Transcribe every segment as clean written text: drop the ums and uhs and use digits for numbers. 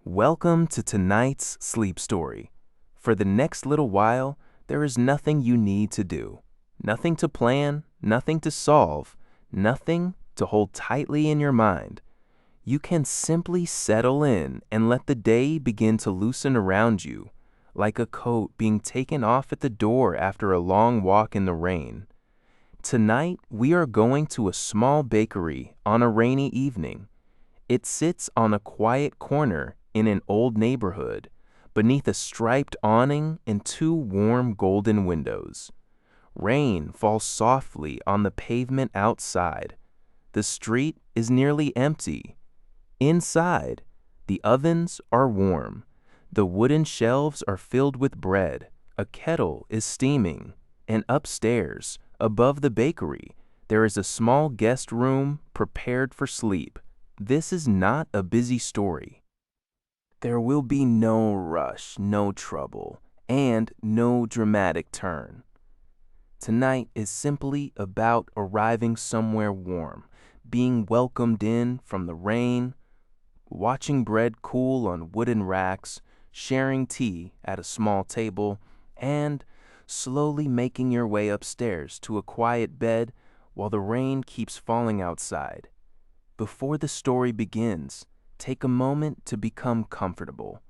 Welcome to tonight's sleep story. For the next little while, there is nothing you need to do. Nothing to plan, nothing to solve, nothing to hold tightly in your mind. You can simply settle in and let the day begin to loosen around you, like a coat being taken off at the door after a long walk in the rain. Tonight, we are going to a small bakery on a rainy evening. It sits on a quiet corner in an old neighborhood, beneath a striped awning and two warm golden windows. Rain falls softly on the pavement outside. The street is nearly empty. Inside, the ovens are warm. The wooden shelves are filled with bread. A kettle is steaming. And upstairs, above the bakery, there is a small guest room prepared for sleep. This is not a busy story. There will be no rush, no trouble, and no dramatic turn. Tonight is simply about arriving somewhere warm, being welcomed in from the rain, watching bread cool on wooden racks, sharing tea at a small table, and slowly making your way upstairs to a quiet bed while the rain keeps falling outside. Before the story begins, take a moment to become comfortable.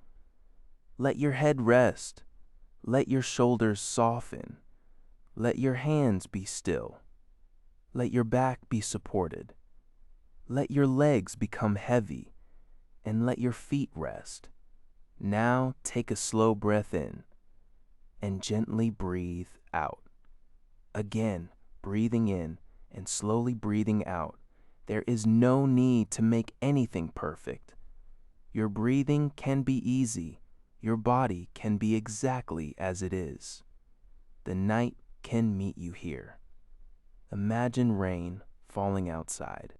Let your head rest. Let your shoulders soften. Let your hands be still. Let your back be supported. Let your legs become heavy, and let your feet rest. Now take a slow breath in, and gently breathe out. Again, breathing in and slowly breathing out. There is no need to make anything perfect. Your breathing can be easy. Your body can be exactly as it is. The night can meet you here. Imagine rain falling outside.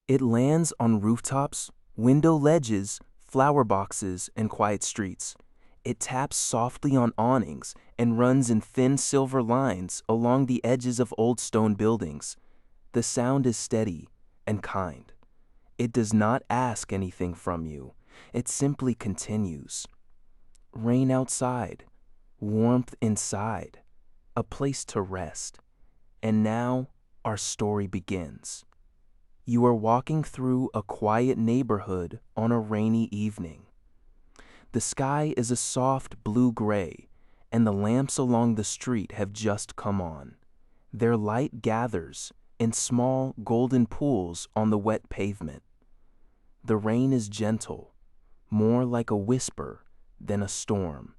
It lands on rooftops, window ledges, flower boxes, and quiet streets. It taps softly on awnings and runs in thin silver lines along the edges of old stone buildings. The sound is steady and kind. It does not ask anything from you. It simply continues. Rain outside, warmth inside, a place to rest. And now our story begins. You are walking through a quiet neighborhood on a rainy evening. The sky is a soft blue-gray, and the lamps along the street have just come on. Their light gathers in small golden pools on the wet pavement. The rain is gentle, more like a whisper than a storm.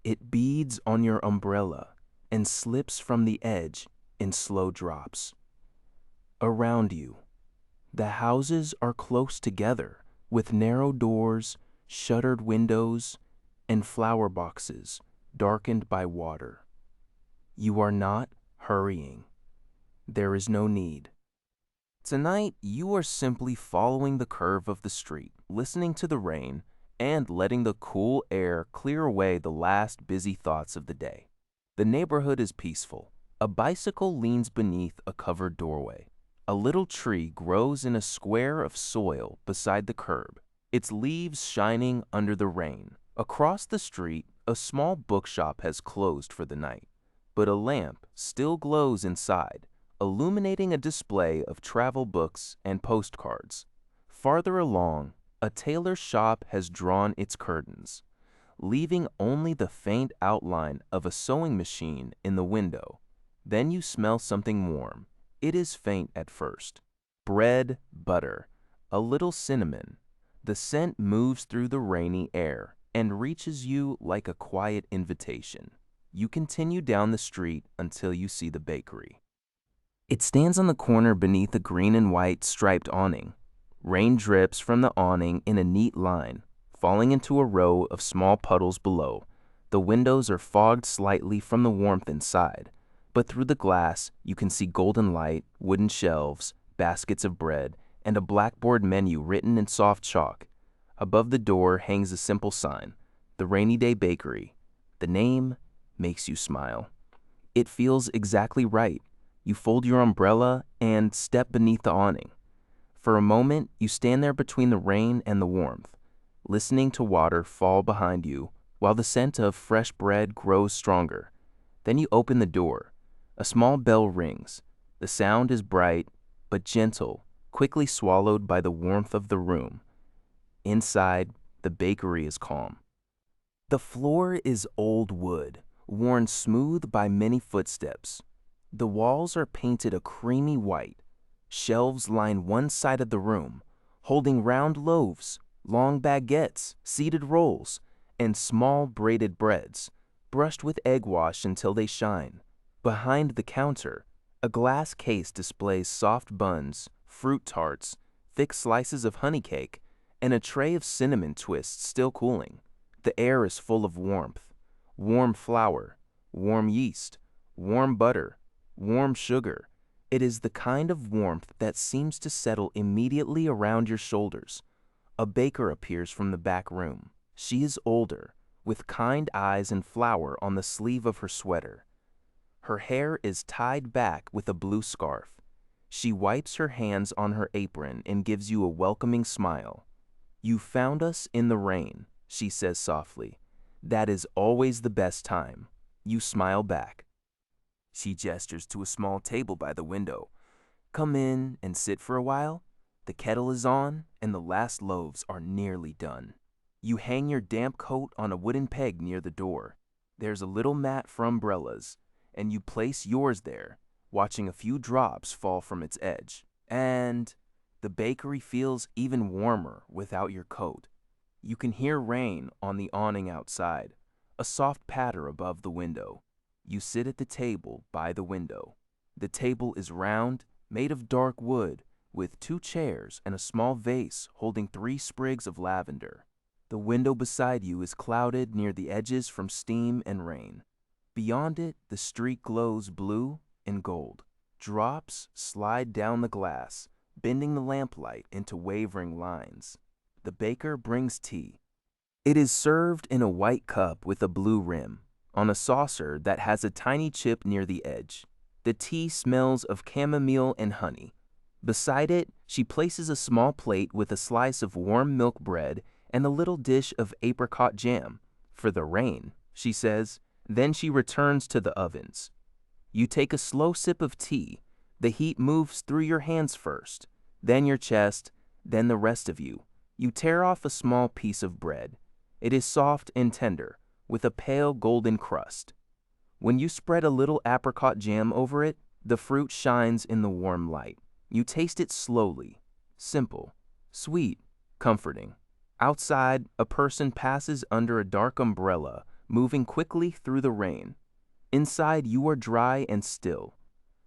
It beads on your umbrella and slips from the edge in slow drops. Around you, the houses are close together with narrow doors, shuttered windows, and flower boxes darkened by water. You are not hurrying. There is no need. Tonight, you are simply following the curve of the street, listening to the rain, and letting the cool air clear away the last busy thoughts of the day. The neighborhood is peaceful. A bicycle leans beneath a covered doorway. A little tree grows in a square of soil beside the curb, its leaves shining under the rain. Across the street, a small bookshop has closed for the night, but a lamp still glows inside, illuminating a display of travel books and postcards. Farther along, a tailor's shop has drawn its curtains, leaving only the faint outline of a sewing machine in the window. Then you smell something warm. It is faint at first. Bread, butter, a little cinnamon. The scent moves through the rainy air and reaches you like a quiet invitation. You continue down the street until you see the bakery. It stands on the corner beneath a green and white striped awning. Rain drips from the awning in a neat line, falling into a row of small puddles below. The windows are fogged slightly from the warmth inside, but through the glass you can see golden light, wooden shelves, baskets of bread, and a blackboard menu written in soft chalk. Above the door hangs a simple sign, The Rainy Day Bakery. The name makes you smile. It feels exactly right. You fold your umbrella and step beneath the awning. For a moment, you stand there between the rain and the warmth, listening to water fall behind you while the scent of fresh bread grows stronger. Then you open the door. A small bell rings. The sound is bright but gentle, quickly swallowed by the warmth of the room. Inside, the bakery is calm. The floor is old wood, worn smooth by many footsteps. The walls are painted a creamy white. Shelves line one side of the room, holding round loaves, long baguettes, seeded rolls, and small braided breads, brushed with egg wash until they shine. Behind the counter, a glass case displays soft buns, fruit tarts, thick slices of honey cake, and a tray of cinnamon twists still cooling. The air is full of warmth. Warm flour, warm yeast, warm butter, warm sugar. It is the kind of warmth that seems to settle immediately around your shoulders. A baker appears from the back room. She is older, with kind eyes and flour on the sleeve of her sweater. Her hair is tied back with a blue scarf. She wipes her hands on her apron and gives you a welcoming smile. "You found us in the rain," she says softly. "That is always the best time." You smile back. She gestures to a small table by the window. "Come in and sit for a while. The kettle is on, and the last loaves are nearly done." You hang your damp coat on a wooden peg near the door. There's a little mat for umbrellas, and you place yours there, watching a few drops fall from its edge. And the bakery feels even warmer without your coat. You can hear rain on the awning outside, a soft patter above the window. You sit at the table by the window. The table is round, made of dark wood, with 2 chairs and a small vase holding 3 sprigs of lavender. The window beside you is clouded near the edges from steam and rain. Beyond it, the street glows blue and gold. Drops slide down the glass, bending the lamplight into wavering lines. The baker brings tea. It is served in a white cup with a blue rim, on a saucer that has a tiny chip near the edge. The tea smells of chamomile and honey. Beside it, she places a small plate with a slice of warm milk bread and a little dish of apricot jam. "For the rain," she says. Then she returns to the ovens. You take a slow sip of tea. The heat moves through your hands first, then your chest, then the rest of you. You tear off a small piece of bread. It is soft and tender, with a pale golden crust. When you spread a little apricot jam over it, the fruit shines in the warm light. You taste it slowly, simple, sweet, comforting. Outside, a person passes under a dark umbrella, moving quickly through the rain. Inside, you are dry and still.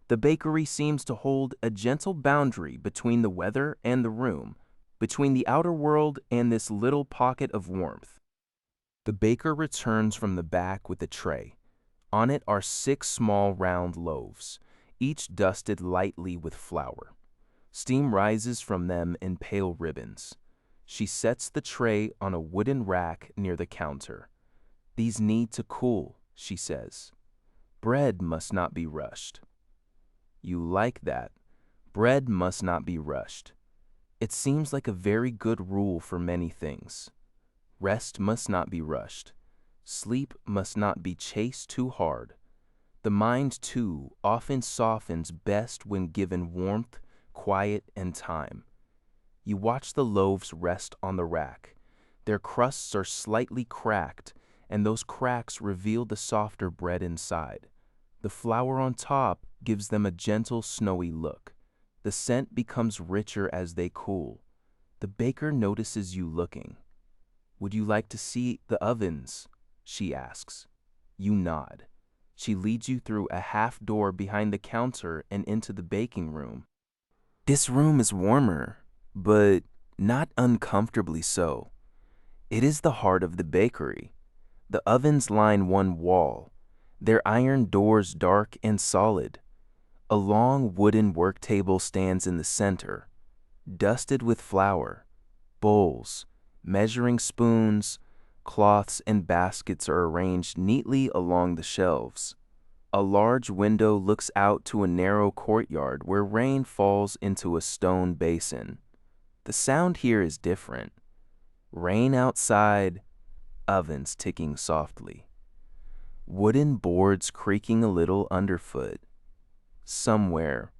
The bakery seems to hold a gentle boundary between the weather and the room, between the outer world and this little pocket of warmth. The baker returns from the back with a tray. On it are 6 small round loaves, each dusted lightly with flour. Steam rises from them in pale ribbons. She sets the tray on a wooden rack near the counter. "These need to cool," she says. "Bread must not be rushed." You like that. Bread must not be rushed. It seems like a very good rule for many things. Rest must not be rushed. Sleep must not be chased too hard. The mind, too, often softens best when given warmth, quiet, and time. You watch the loaves rest on the rack. Their crusts are slightly cracked, and those cracks reveal the softer bread inside. The flour on top gives them a gentle, snowy look. The scent becomes richer as they cool. The baker notices you looking. "Would you like to see the ovens?" she asks. You nod. She leads you through a half door behind the counter and into the baking room. This room is warmer, but not uncomfortably so. It is the heart of the bakery. The ovens line one wall, their iron doors dark and solid. A long wooden work table stands in the center, dusted with flour. Bowls, measuring spoons, cloths, and baskets are arranged neatly along the shelves. A large window looks out to a narrow courtyard where rain falls into a stone basin. The sound here is different. Rain outside, ovens ticking softly, wooden boards creaking a little underfoot. Somewhere,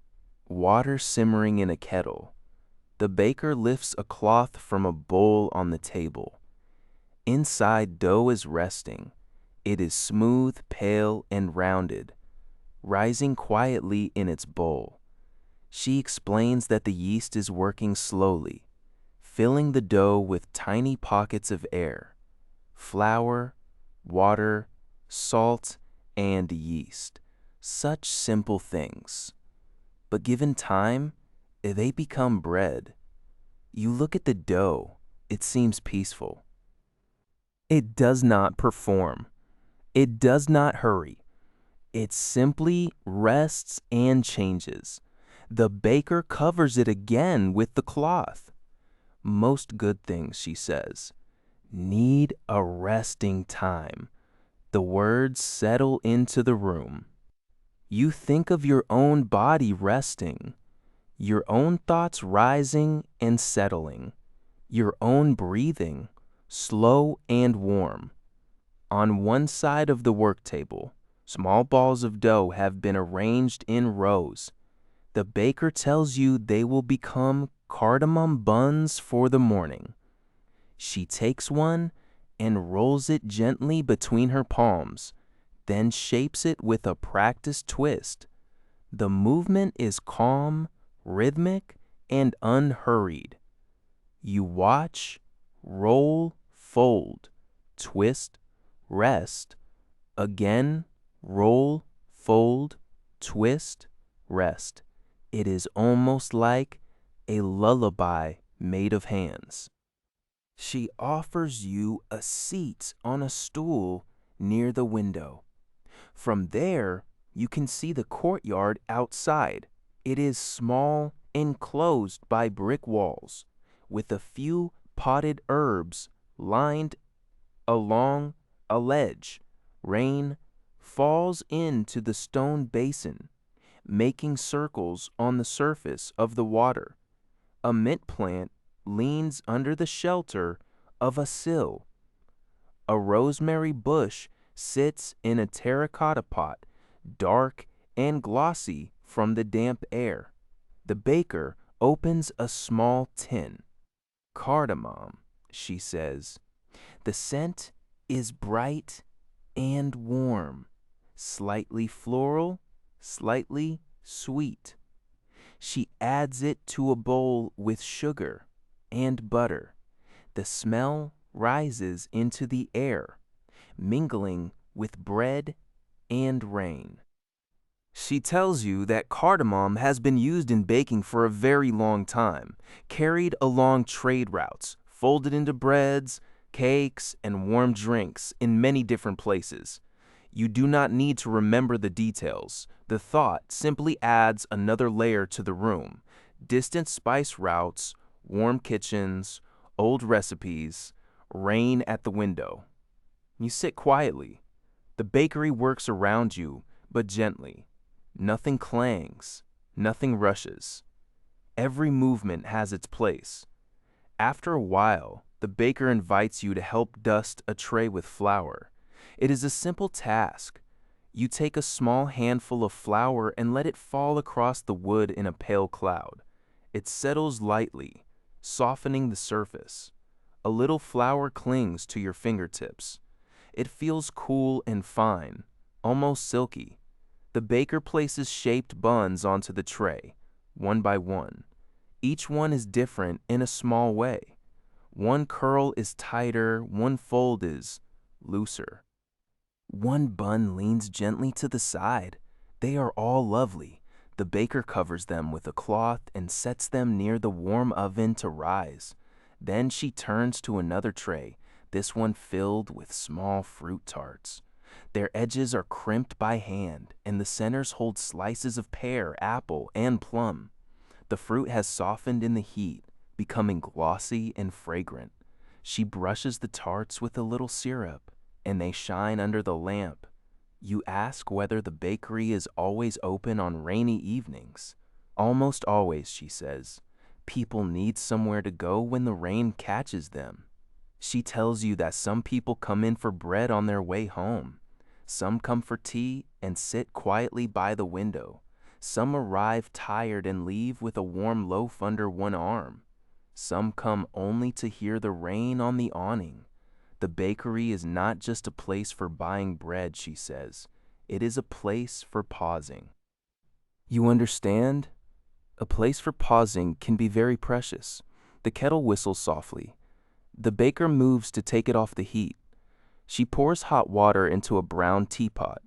water simmering in a kettle. The baker lifts a cloth from a bowl on the table. Inside, dough is resting. It is smooth, pale, and rounded, rising quietly in its bowl. She explains that the yeast is working slowly, filling the dough with tiny pockets of air. Flour, water, salt, and yeast. Such simple things. But given time, they become bread. You look at the dough, it seems peaceful. It does not perform. It does not hurry. It simply rests and changes. The baker covers it again with the cloth. Most good things, she says, need a resting time. The words settle into the room. You think of your own body resting, your own thoughts rising and settling, your own breathing, slow and warm. On one side of the work table, small balls of dough have been arranged in rows. The baker tells you they will become cardamom buns for the morning. She takes one and rolls it gently between her palms, then shapes it with a practiced twist. The movement is calm, rhythmic, and unhurried. You watch, roll, fold, twist, rest, again, roll, fold, twist, rest. It is almost like a lullaby made of hands. She offers you a seat on a stool near the window. From there, you can see the courtyard outside. It is small, enclosed by brick walls, with a few potted herbs lined along a ledge. Rain falls into the stone basin, making circles on the surface of the water. A mint plant leans under the shelter of a sill. A rosemary bush sits in a terracotta pot, dark and glossy from the damp air. The baker opens a small tin. Cardamom, she says. The scent is bright and warm, slightly floral, slightly sweet. She adds it to a bowl with sugar and butter. The smell rises into the air, mingling with bread and rain. She tells you that cardamom has been used in baking for a very long time, carried along trade routes, folded into breads, cakes, and warm drinks in many different places. You do not need to remember the details. The thought simply adds another layer to the room. Distant spice routes, warm kitchens, old recipes, rain at the window. You sit quietly. The bakery works around you, but gently. Nothing clangs, nothing rushes. Every movement has its place. After a while, the baker invites you to help dust a tray with flour. It is a simple task. You take a small handful of flour and let it fall across the wood in a pale cloud. It settles lightly, softening the surface. A little flour clings to your fingertips. It feels cool and fine, almost silky. The baker places shaped buns onto the tray, one by one. Each one is different in a small way. One curl is tighter, one fold is looser. One bun leans gently to the side. They are all lovely. The baker covers them with a cloth and sets them near the warm oven to rise. Then she turns to another tray, this one filled with small fruit tarts. Their edges are crimped by hand, and the centers hold slices of pear, apple, and plum. The fruit has softened in the heat, becoming glossy and fragrant. She brushes the tarts with a little syrup, and they shine under the lamp. You ask whether the bakery is always open on rainy evenings. Almost always, she says. People need somewhere to go when the rain catches them. She tells you that some people come in for bread on their way home. Some come for tea and sit quietly by the window. Some arrive tired and leave with a warm loaf under one arm. Some come only to hear the rain on the awning. The bakery is not just a place for buying bread, she says. It is a place for pausing. You understand? A place for pausing can be very precious. The kettle whistles softly. The baker moves to take it off the heat. She pours hot water into a brown teapot,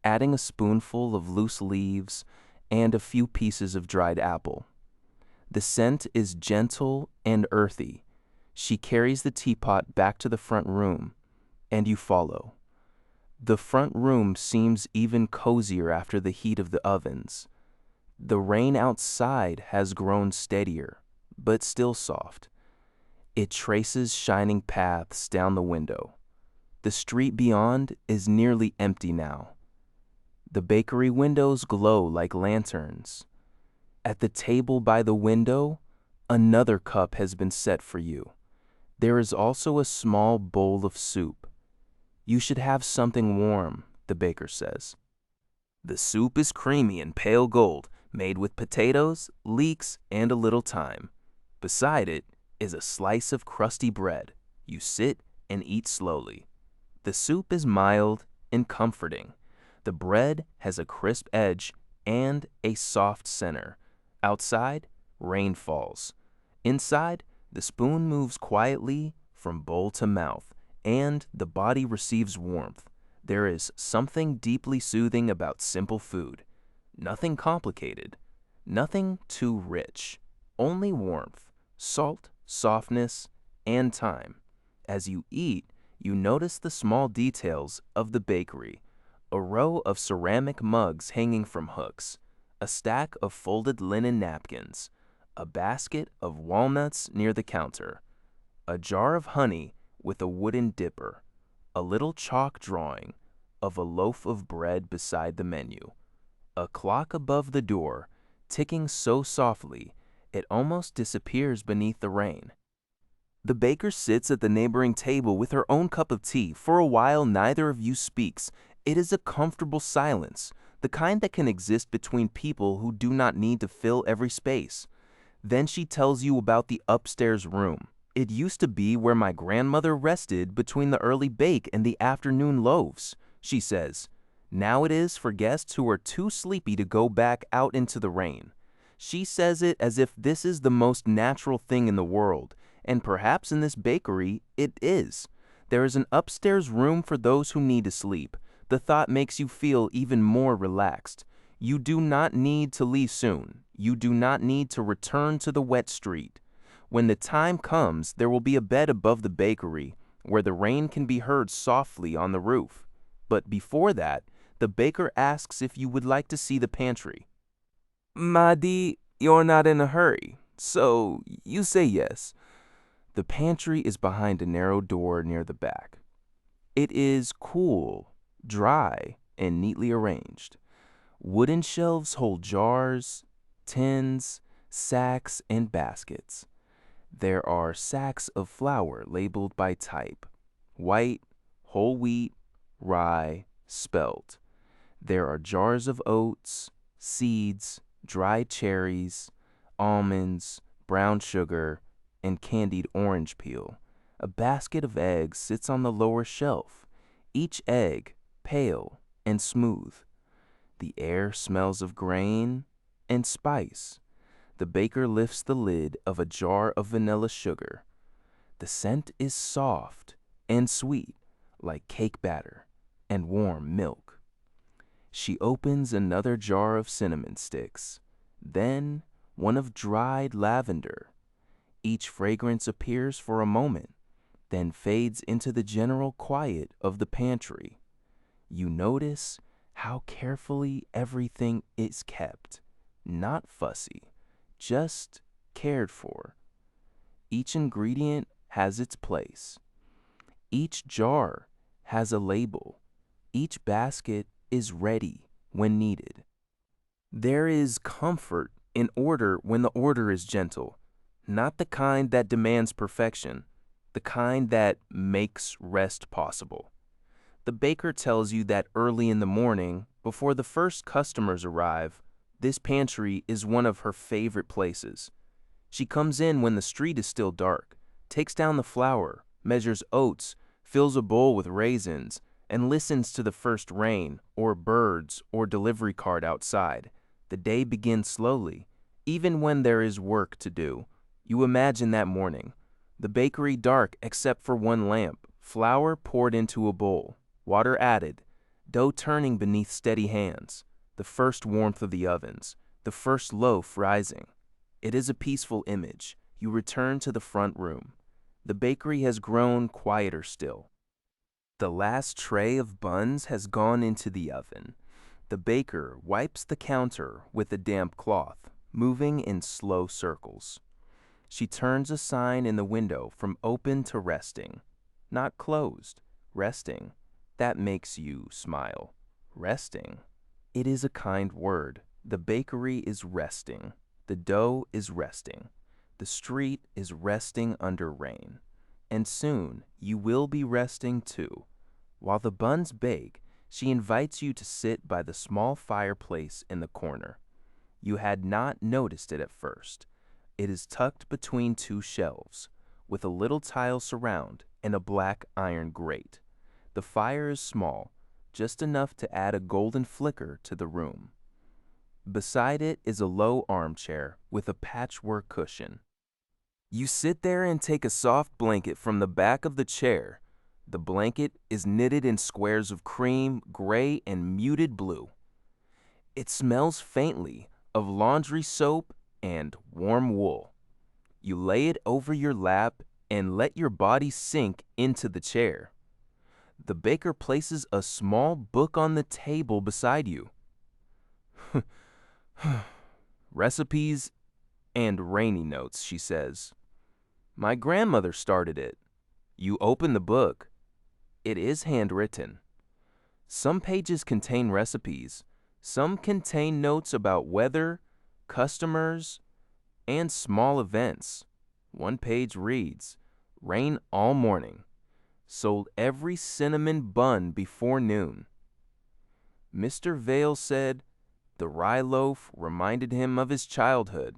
adding a spoonful of loose leaves and a few pieces of dried apple. The scent is gentle and earthy. She carries the teapot back to the front room, and you follow. The front room seems even cozier after the heat of the ovens. The rain outside has grown steadier, but still soft. It traces shining paths down the window. The street beyond is nearly empty now. The bakery windows glow like lanterns. At the table by the window, another cup has been set for you. There is also a small bowl of soup. You should have something warm, the baker says. The soup is creamy and pale gold, made with potatoes, leeks, and a little thyme. Beside it is a slice of crusty bread. You sit and eat slowly. The soup is mild and comforting. The bread has a crisp edge and a soft center. Outside, rain falls. Inside, the spoon moves quietly from bowl to mouth, and the body receives warmth. There is something deeply soothing about simple food. Nothing complicated, nothing too rich, only warmth, salt, softness, and time. As you eat, you notice the small details of the bakery. A row of ceramic mugs hanging from hooks, a stack of folded linen napkins, a basket of walnuts near the counter, a jar of honey with a wooden dipper, a little chalk drawing of a loaf of bread beside the menu, a clock above the door ticking so softly it almost disappears beneath the rain. The baker sits at the neighboring table with her own cup of tea. For a while, neither of you speaks. It is a comfortable silence, the kind that can exist between people who do not need to fill every space. Then she tells you about the upstairs room. It used to be where my grandmother rested between the early bake and the afternoon loaves, she says. Now it is for guests who are too sleepy to go back out into the rain. She says it as if this is the most natural thing in the world, and perhaps in this bakery it is. There is an upstairs room for those who need to sleep. The thought makes you feel even more relaxed. You do not need to leave soon. You do not need to return to the wet street. When the time comes, there will be a bed above the bakery where the rain can be heard softly on the roof. But before that, the baker asks if you would like to see the pantry. Madi, you're not in a hurry, so you say yes. The pantry is behind a narrow door near the back. It is cool, dry, and neatly arranged. Wooden shelves hold jars, tins, sacks, and baskets. There are sacks of flour labeled by type: white, whole wheat, rye, spelt. There are jars of oats, seeds, dried cherries, almonds, brown sugar, and candied orange peel. A basket of eggs sits on the lower shelf, each egg pale and smooth. The air smells of grain and spice. The baker lifts the lid of a jar of vanilla sugar. The scent is soft and sweet, like cake batter and warm milk. She opens another jar of cinnamon sticks, then one of dried lavender. Each fragrance appears for a moment, then fades into the general quiet of the pantry. You notice how carefully everything is kept, not fussy, just cared for. Each ingredient has its place. Each jar has a label. Each basket is ready when needed. There is comfort in order when the order is gentle, not the kind that demands perfection, the kind that makes rest possible. The baker tells you that early in the morning, before the first customers arrive, this pantry is one of her favorite places. She comes in when the street is still dark, takes down the flour, measures oats, fills a bowl with raisins, and listens to the first rain, or birds, or delivery cart outside. The day begins slowly, even when there is work to do. You imagine that morning. The bakery dark except for one lamp, flour poured into a bowl, water added, dough turning beneath steady hands, the first warmth of the ovens, the first loaf rising. It is a peaceful image. You return to the front room. The bakery has grown quieter still. The last tray of buns has gone into the oven. The baker wipes the counter with a damp cloth, moving in slow circles. She turns a sign in the window from open to resting. Not closed, resting. That makes you smile. Resting. It is a kind word. The bakery is resting. The dough is resting. The street is resting under rain. And soon you will be resting too. While the buns bake, she invites you to sit by the small fireplace in the corner. You had not noticed it at first. It is tucked between two shelves, with a little tile surround and a black iron grate. The fire is small, just enough to add a golden flicker to the room. Beside it is a low armchair with a patchwork cushion. You sit there and take a soft blanket from the back of the chair. The blanket is knitted in squares of cream, gray, and muted blue. It smells faintly of laundry soap and warm wool. You lay it over your lap and let your body sink into the chair. The baker places a small book on the table beside you. Recipes and rainy notes, she says. My grandmother started it. You open the book. It is handwritten. Some pages contain recipes. Some contain notes about weather, customers, and small events. One page reads, rain all morning. Sold every cinnamon bun before noon. Mr. Vale said the rye loaf reminded him of his childhood.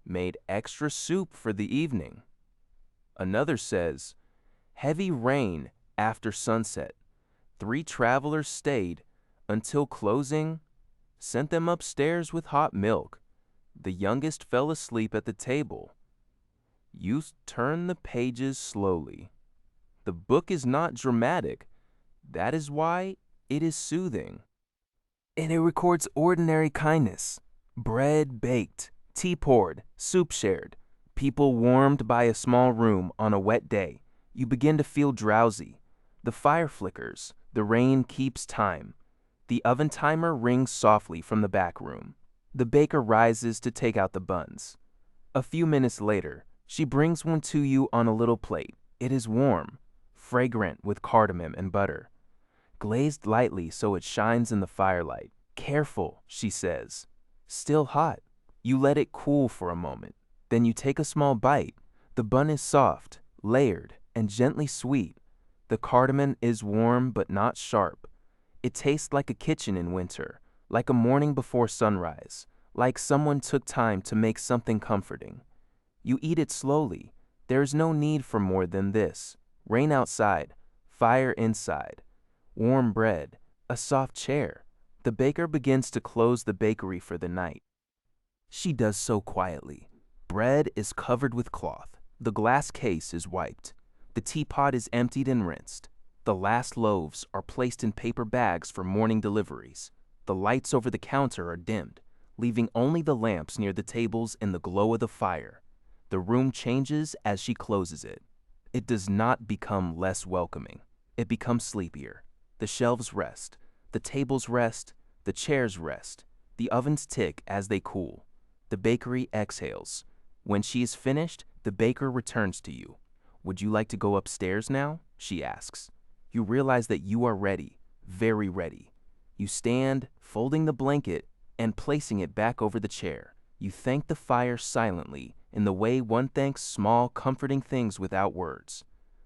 Made extra soup for the evening. Another says, heavy rain after sunset. 3 travelers stayed until closing, sent them upstairs with hot milk. The youngest fell asleep at the table. You turn the pages slowly. The book is not dramatic. That is why it is soothing. And it records ordinary kindness. Bread baked, tea poured, soup shared, people warmed by a small room on a wet day. You begin to feel drowsy. The fire flickers. The rain keeps time. The oven timer rings softly from the back room. The baker rises to take out the buns. A few minutes later, she brings one to you on a little plate. It is warm, fragrant with cardamom and butter, glazed lightly so it shines in the firelight. Careful, she says. Still hot. You let it cool for a moment. Then you take a small bite. The bun is soft, layered, and gently sweet. The cardamom is warm but not sharp. It tastes like a kitchen in winter, like a morning before sunrise, like someone took time to make something comforting. You eat it slowly. There is no need for more than this. Rain outside, fire inside, warm bread, a soft chair. The baker begins to close the bakery for the night. She does so quietly. Bread is covered with cloth. The glass case is wiped. The teapot is emptied and rinsed. The last loaves are placed in paper bags for morning deliveries. The lights over the counter are dimmed, leaving only the lamps near the tables in the glow of the fire. The room changes as she closes it. It does not become less welcoming. It becomes sleepier. The shelves rest. The tables rest. The chairs rest. The ovens tick as they cool. The bakery exhales. When she is finished, the baker returns to you. Would you like to go upstairs now? She asks. You realize that you are ready, very ready. You stand, folding the blanket and placing it back over the chair. You thank the fire silently in the way one thanks small, comforting things without words.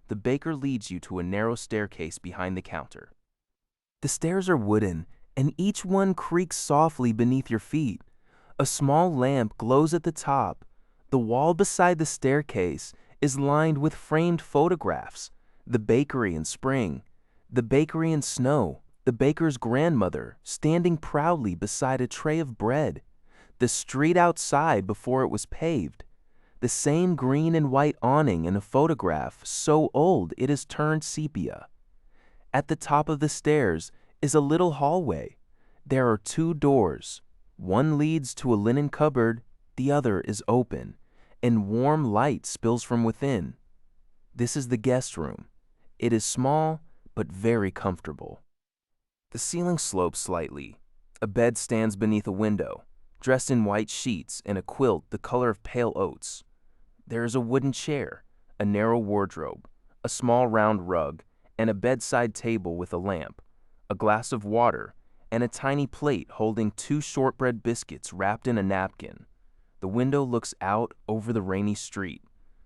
The baker leads you to a narrow staircase behind the counter. The stairs are wooden, and each one creaks softly beneath your feet. A small lamp glows at the top. The wall beside the staircase is lined with framed photographs. The bakery in spring, the bakery in snow, the baker's grandmother standing proudly beside a tray of bread, the street outside before it was paved, the same green and white awning in a photograph so old it has turned sepia. At the top of the stairs is a little hallway. There are two doors. One leads to a linen cupboard, the other is open, and warm light spills from within. This is the guest room. It is small, but very comfortable. The ceiling slopes slightly. A bed stands beneath a window, dressed in white sheets and a quilt the color of pale oats. There is a wooden chair, a narrow wardrobe, a small round rug, and a bedside table with a lamp, a glass of water, and a tiny plate holding 2 shortbread biscuits wrapped in a napkin. The window looks out over the rainy street.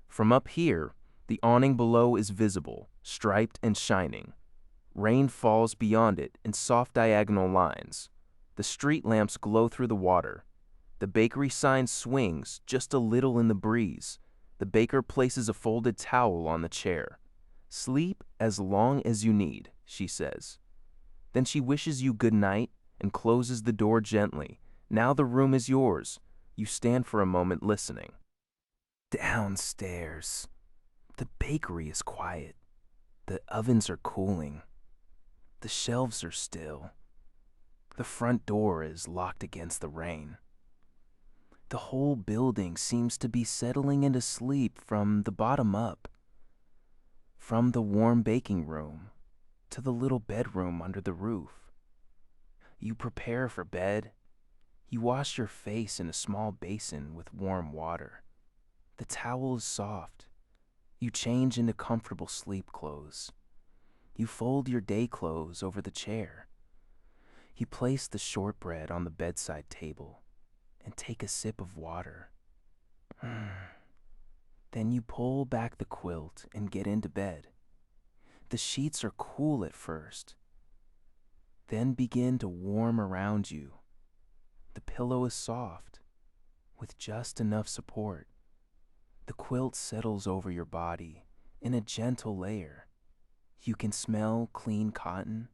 From up here, the awning below is visible, striped and shining. Rain falls beyond it in soft diagonal lines. The street lamps glow through the water. The bakery sign swings just a little in the breeze. The baker places a folded towel on the chair. "Sleep as long as you need," she says. Then she wishes you good night and closes the door gently. Now the room is yours. You stand for a moment listening. Downstairs. The bakery is quiet. The ovens are cooling. The shelves are still. The front door is locked against the rain. The whole building seems to be settling into sleep from the bottom up. From the warm baking room to the little bedroom under the roof. You prepare for bed. You wash your face in a small basin with warm water. The towel is soft. You change into comfortable sleep clothes. You fold your day clothes over the chair. You place the shortbread on the bedside table and take a sip of water. Then you pull back the quilt and get into bed. The sheets are cool at first, then begin to warm around you. The pillow is soft, with just enough support. The quilt settles over your body in a gentle layer. You can smell clean cotton,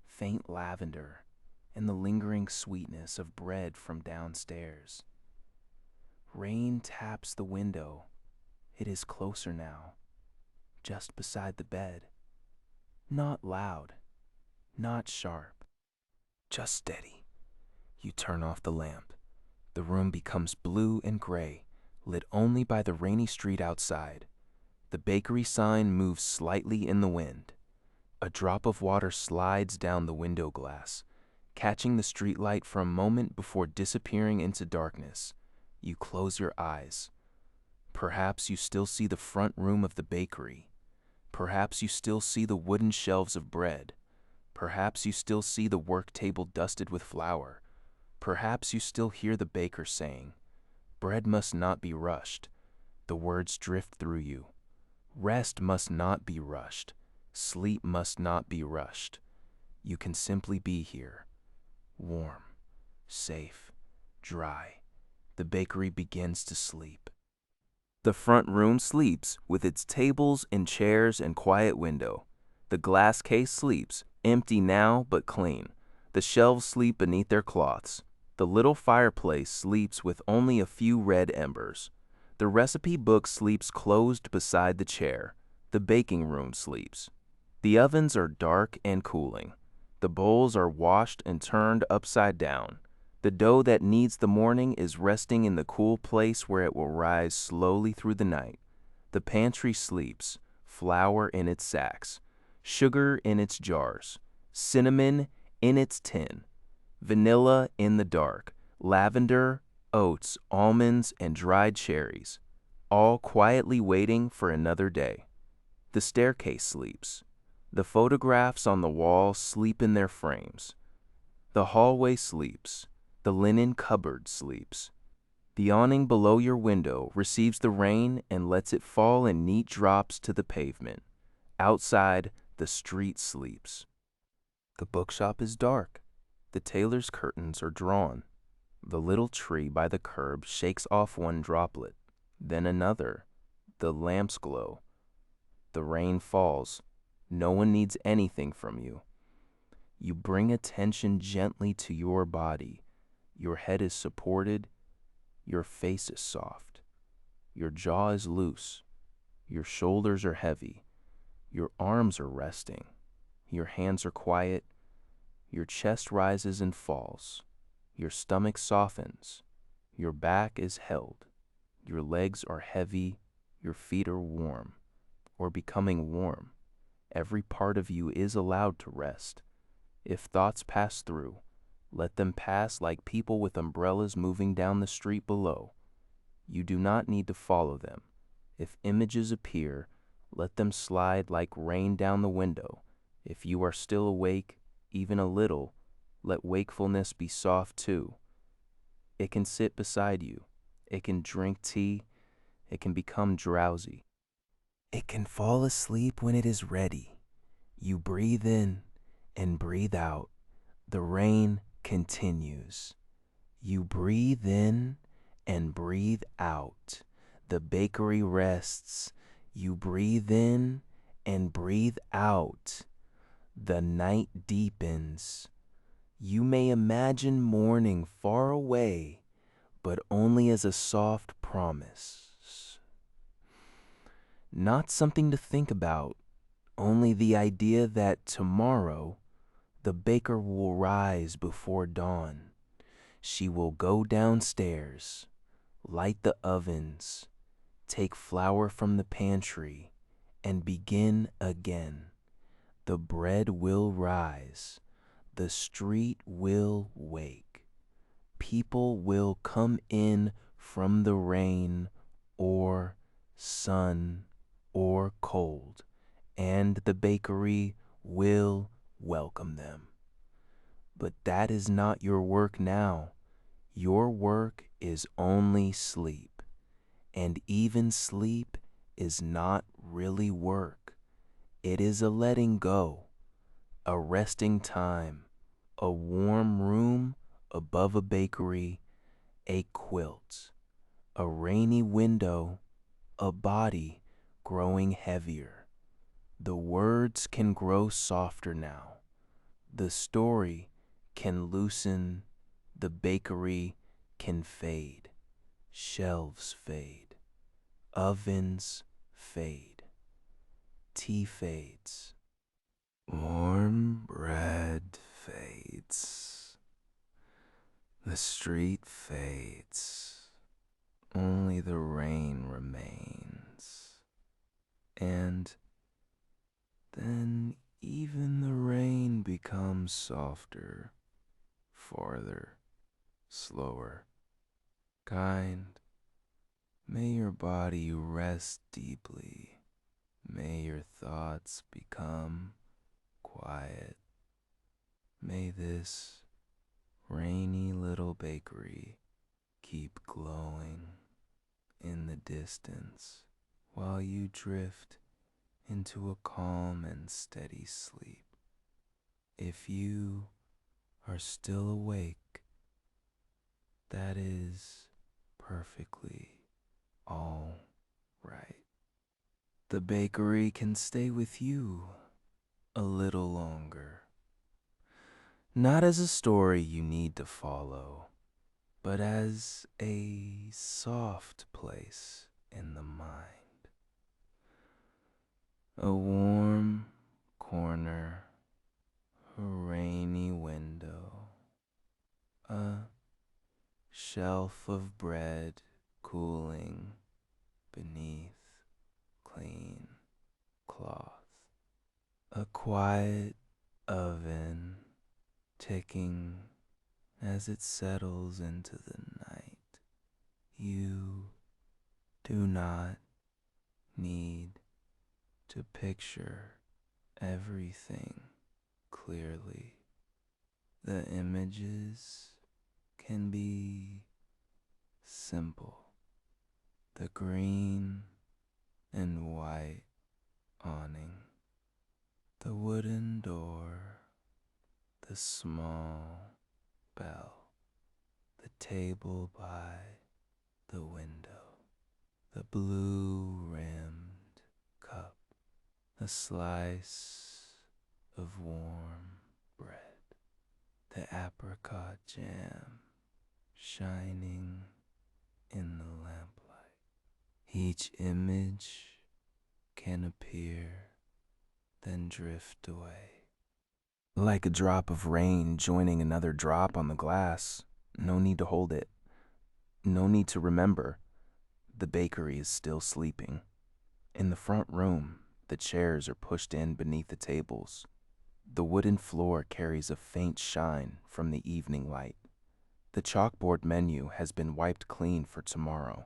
faint lavender, and the lingering sweetness of bread from downstairs. Rain taps the window. It is closer now, just beside the bed. Not loud, not sharp, just steady. You turn off the lamp. The room becomes blue and gray, lit only by the rainy street outside. The bakery sign moves slightly in the wind. A drop of water slides down the window glass, catching the streetlight for a moment before disappearing into darkness. You close your eyes. Perhaps you still see the front room of the bakery. Perhaps you still see the wooden shelves of bread. Perhaps you still see the work table dusted with flour. Perhaps you still hear the baker saying, "Bread must not be rushed." The words drift through you. Rest must not be rushed. Sleep must not be rushed. You can simply be here, warm, safe, dry. The bakery begins to sleep. The front room sleeps with its tables and chairs and quiet window. The glass case sleeps, empty now but clean. The shelves sleep beneath their cloths. The little fireplace sleeps with only a few red embers. The recipe book sleeps closed beside the chair. The baking room sleeps. The ovens are dark and cooling. The bowls are washed and turned upside down. The dough that needs the morning is resting in the cool place where it will rise slowly through the night. The pantry sleeps, flour in its sacks, sugar in its jars, cinnamon in its tin, vanilla in the dark, lavender, oats, almonds, and dried cherries, all quietly waiting for another day. The staircase sleeps. The photographs on the wall sleep in their frames. The hallway sleeps. The linen cupboard sleeps. The awning below your window receives the rain and lets it fall in neat drops to the pavement. Outside, the street sleeps. The bookshop is dark. The tailor's curtains are drawn. The little tree by the curb shakes off one droplet, then another. The lamps glow. The rain falls. No one needs anything from you. You bring attention gently to your body. Your head is supported. Your face is soft. Your jaw is loose. Your shoulders are heavy. Your arms are resting. Your hands are quiet. Your chest rises and falls. Your stomach softens. Your back is held. Your legs are heavy. Your feet are warm, or becoming warm. Every part of you is allowed to rest. If thoughts pass through, let them pass like people with umbrellas moving down the street below. You do not need to follow them. If images appear, let them slide like rain down the window. If you are still awake, even a little, let wakefulness be soft too. It can sit beside you. It can drink tea. It can become drowsy. It can fall asleep when it is ready. You breathe in and breathe out. The rain continues. You breathe in and breathe out. The bakery rests. You breathe in and breathe out. The night deepens. You may imagine morning far away, but only as a soft promise. Not something to think about, only the idea that tomorrow the baker will rise before dawn. She will go downstairs, light the ovens, take flour from the pantry, and begin again. The bread will rise. The street will wake. People will come in from the rain or sun or cold, and the bakery will welcome them. But that is not your work now. Your work is only sleep, and even sleep is not really work. It is a letting go, a resting time, a warm room above a bakery, a quilt, a rainy window, a body growing heavier. The words can grow softer now. The story can loosen. The bakery can fade. Shelves fade. Ovens fade. Tea fades. Warm bread fades. The street fades. Only the rain remains. And then even the rain becomes softer, farther, slower, kind. May your body rest deeply. May your thoughts become quiet. May this rainy little bakery keep glowing in the distance while you drift into a calm and steady sleep. If you are still awake, that is perfectly all right. The bakery can stay with you a little longer. Not as a story you need to follow, but as a soft place in the mind. A warm corner, a rainy window, a shelf of bread cooling beneath clean cloth, a quiet oven ticking as it settles into the night. You do not need to picture everything clearly. The images can be simple. The green and white awning, the wooden door, the small bell, the table by the window, the blue-rimmed cup, a slice of warm bread, the apricot jam shining in the lamplight. Each image can appear, then drift away. Like a drop of rain joining another drop on the glass. No need to hold it. No need to remember. The bakery is still sleeping. In the front room, the chairs are pushed in beneath the tables. The wooden floor carries a faint shine from the evening light. The chalkboard menu has been wiped clean for tomorrow,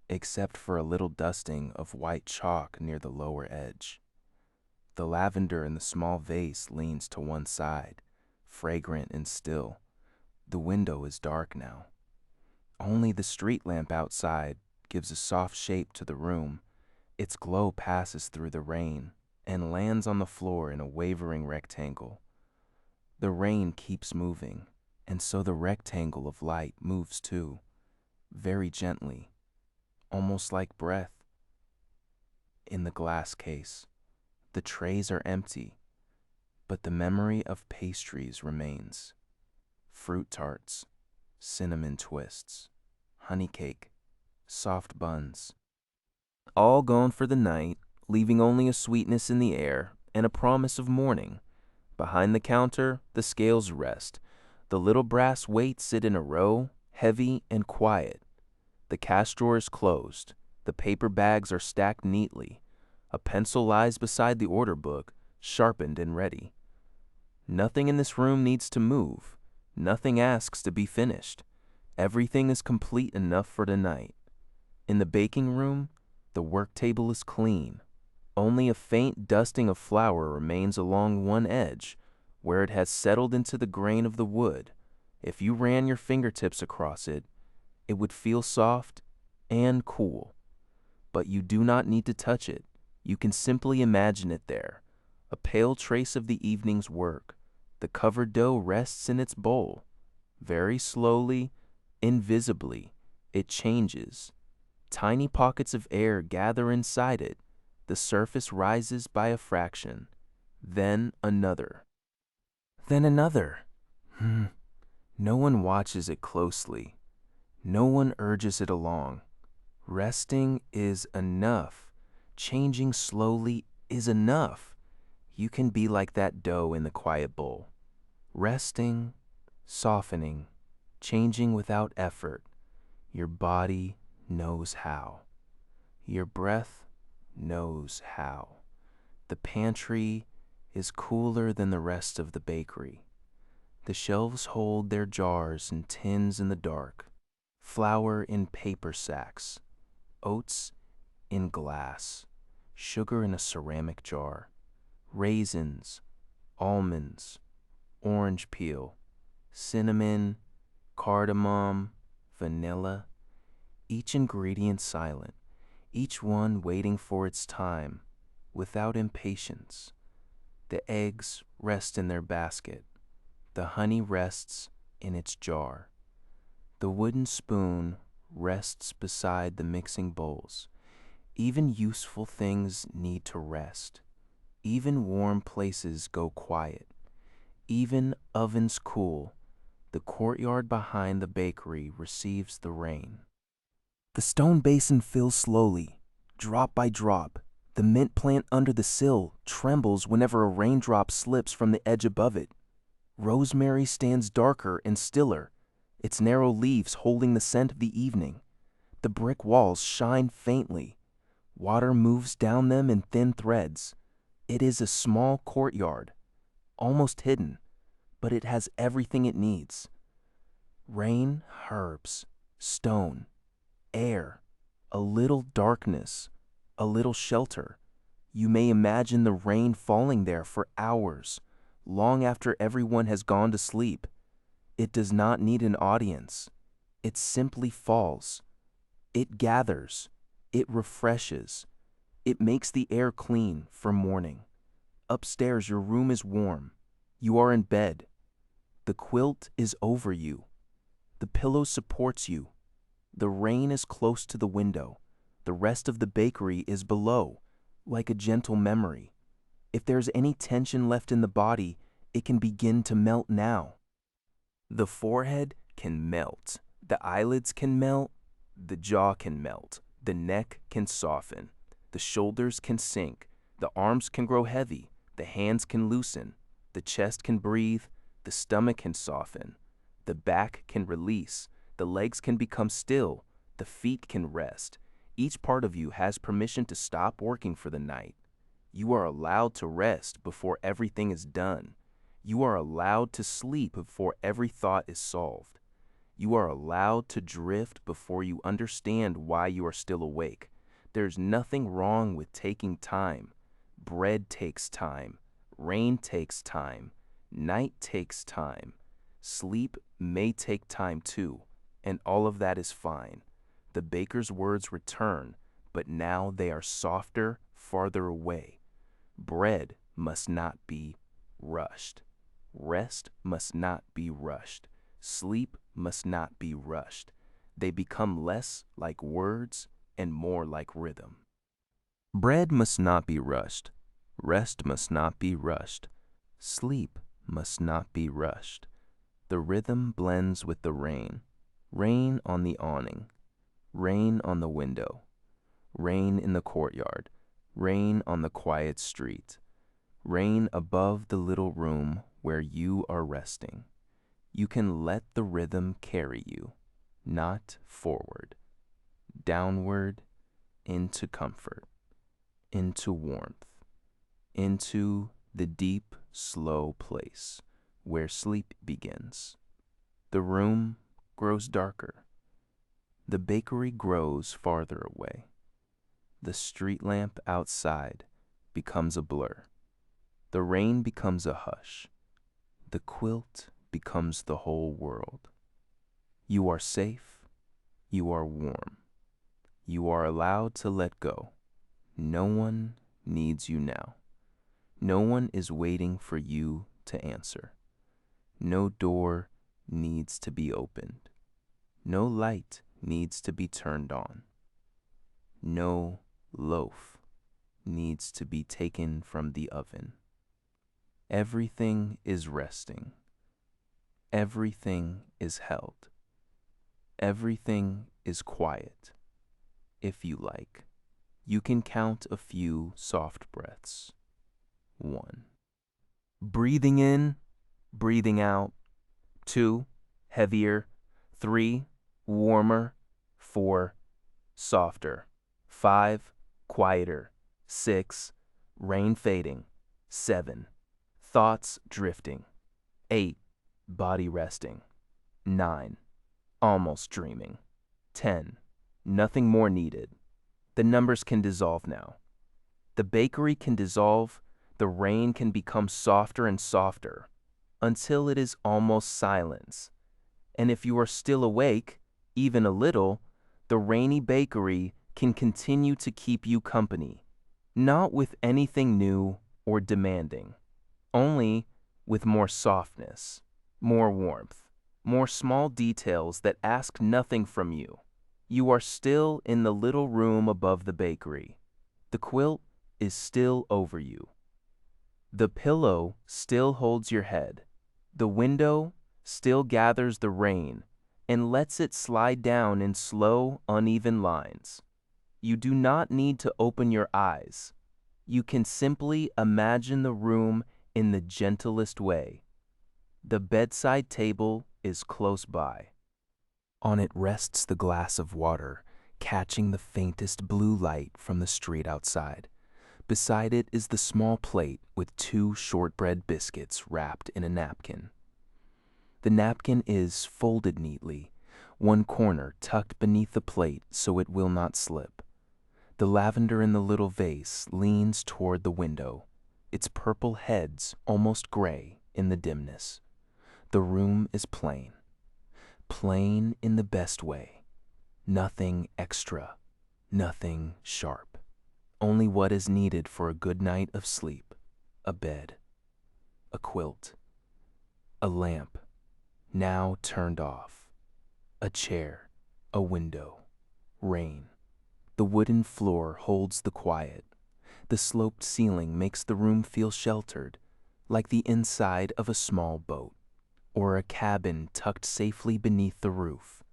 except for a little dusting of white chalk near the lower edge. The lavender in the small vase leans to one side, fragrant and still. The window is dark now. Only the street lamp outside gives a soft shape to the room. Its glow passes through the rain and lands on the floor in a wavering rectangle. The rain keeps moving, and so the rectangle of light moves too, very gently, almost like breath. In the glass case, the trays are empty, but the memory of pastries remains. Fruit tarts, cinnamon twists, honey cake, soft buns. All gone for the night, leaving only a sweetness in the air and a promise of morning. Behind the counter, the scales rest. The little brass weights sit in a row, heavy and quiet. The cash drawer is closed. The paper bags are stacked neatly. A pencil lies beside the order book, sharpened and ready. Nothing in this room needs to move. Nothing asks to be finished. Everything is complete enough for tonight. In the baking room, the work table is clean. Only a faint dusting of flour remains along one edge, where it has settled into the grain of the wood. If you ran your fingertips across it, it would feel soft and cool. But you do not need to touch it. You can simply imagine it there, a pale trace of the evening's work. The covered dough rests in its bowl. Very slowly, invisibly, it changes. Tiny pockets of air gather inside it. The surface rises by a fraction. Then another. Then another. No one watches it closely. No one urges it along. Resting is enough. Changing slowly is enough. You can be like that dough in the quiet bowl. Resting, softening, changing without effort. Your body knows how. Your breath knows how. The pantry is cooler than the rest of the bakery. The shelves hold their jars and tins in the dark, flour in paper sacks, oats in glass, sugar in a ceramic jar, raisins, almonds, orange peel, cinnamon, cardamom, vanilla, each ingredient silent, each one waiting for its time, without impatience. The eggs rest in their basket. The honey rests in its jar. The wooden spoon rests beside the mixing bowls. Even useful things need to rest. Even warm places go quiet. Even ovens cool. The courtyard behind the bakery receives the rain. The stone basin fills slowly, drop by drop. The mint plant under the sill trembles whenever a raindrop slips from the edge above it. Rosemary stands darker and stiller, its narrow leaves holding the scent of the evening. The brick walls shine faintly. Water moves down them in thin threads. It is a small courtyard, almost hidden, but it has everything it needs. Rain, herbs, stone, air, a little darkness, a little shelter. You may imagine the rain falling there for hours, long after everyone has gone to sleep. It does not need an audience. It simply falls. It gathers. It refreshes. It makes the air clean for morning. Upstairs, your room is warm. You are in bed. The quilt is over you. The pillow supports you. The rain is close to the window. The rest of the bakery is below, like a gentle memory. If there's any tension left in the body, it can begin to melt now. The forehead can melt. The eyelids can melt. The jaw can melt. The neck can soften. The shoulders can sink. The arms can grow heavy. The hands can loosen. The chest can breathe. The stomach can soften. The back can release. The legs can become still. The feet can rest. Each part of you has permission to stop working for the night. You are allowed to rest before everything is done. You are allowed to sleep before every thought is solved. You are allowed to drift before you understand why you are still awake. There's nothing wrong with taking time. Bread takes time. Rain takes time. Night takes time. Sleep may take time too, and all of that is fine. The baker's words return, but now they are softer, farther away. Bread must not be rushed. Rest must not be rushed. Sleep must not be rushed. They become less like words and more like rhythm. Bread must not be rushed. Rest must not be rushed. Sleep must not be rushed. The rhythm blends with the rain. Rain on the awning. Rain on the window. Rain in the courtyard. Rain on the quiet street. Rain above the little room where you are resting. You can let the rhythm carry you, not forward, downward, into comfort, into warmth, into the deep, slow place where sleep begins. The room grows darker. The bakery grows farther away. The street lamp outside becomes a blur. The rain becomes a hush. The quilt becomes the whole world. You are safe. You are warm. You are allowed to let go. No one needs you now. No one is waiting for you to answer. No door needs to be opened. No light needs to be turned on. No loaf needs to be taken from the oven. Everything is resting. Everything is held. Everything is quiet. If you like, you can count a few soft breaths. 1. Breathing in, breathing out. 2. Heavier. 3. Warmer. 4. Softer. 5. Quieter. 6. Rain fading. 7. Thoughts drifting. 8. Body resting. 9. Almost dreaming. 10. Nothing more needed. The numbers can dissolve now. The bakery can dissolve. The rain can become softer and softer until it is almost silence. And if you are still awake, even a little, the rainy bakery can continue to keep you company, not with anything new or demanding, only with more softness, more warmth, more small details that ask nothing from you. You are still in the little room above the bakery. The quilt is still over you. The pillow still holds your head. The window still gathers the rain and lets it slide down in slow, uneven lines. You do not need to open your eyes. You can simply imagine the room in the gentlest way. The bedside table is close by. On it rests the glass of water, catching the faintest blue light from the street outside. Beside it is the small plate with 2 shortbread biscuits wrapped in a napkin. The napkin is folded neatly, one corner tucked beneath the plate so it will not slip. The lavender in the little vase leans toward the window, its purple heads almost gray in the dimness. The room is plain. Plain in the best way. Nothing extra, nothing sharp. Only what is needed for a good night of sleep. A bed, a quilt, a lamp, now turned off, a chair, a window, rain. The wooden floor holds the quiet. The sloped ceiling makes the room feel sheltered, like the inside of a small boat, or a cabin tucked safely beneath the roof.